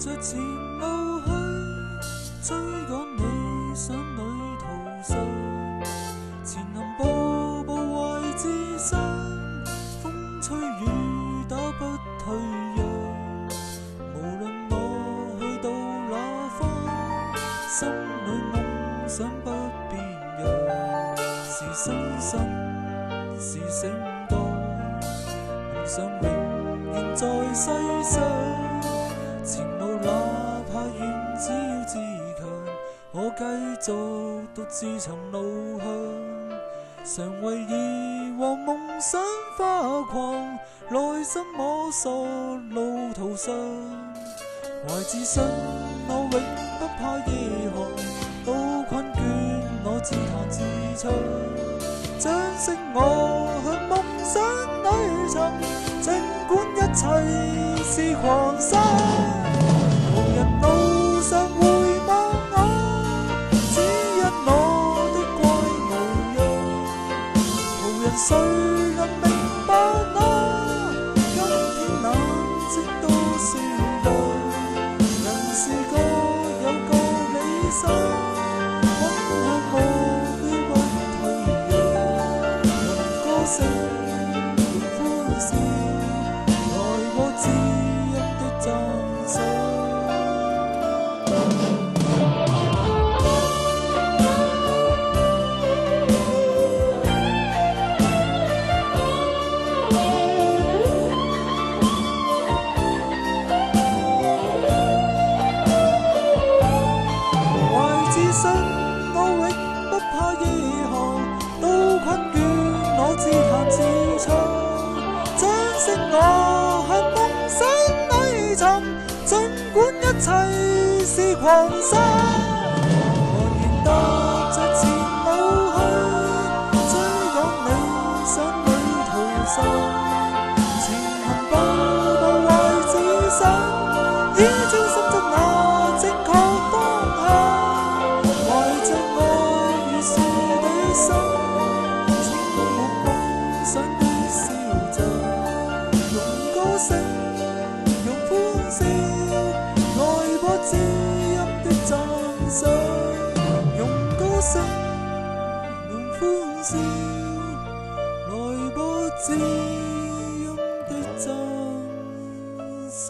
在前路去追趕理想旅途上，前行步步為自身，風吹雨打不退讓。無論我去到哪方，心裏夢想不變樣。是新生，是醒覺，夢想永遠在世上。前路哪怕遠，只要自強，我繼續獨自尋路向。常為義和夢想發狂，內心摸索路途上。懷自信我永不怕夜航，都困倦我自彈自唱。將聲我向夢想裏尋，儘管一切是狂想。途人路上回望我，只因我的怪模樣。途人誰能明白我？今天冷靜多少量？人是各有各理想，分享目標不退讓。用歌聲用歡笑，來獲知音的讚賞。懷自信我永不怕夜航，都困倦我自彈自唱。將聲我向夢想裏尋，儘管一切是狂想。昂然踏着前路去，追趕理想旅途上。前行步步懷自信，依照心中那正確方向。懷着愛如是地心，充滿夢想的笑像。用歌聲用歡笑，來獲知音的讚賞。用歌聲用歡笑，來獲知音的讚賞。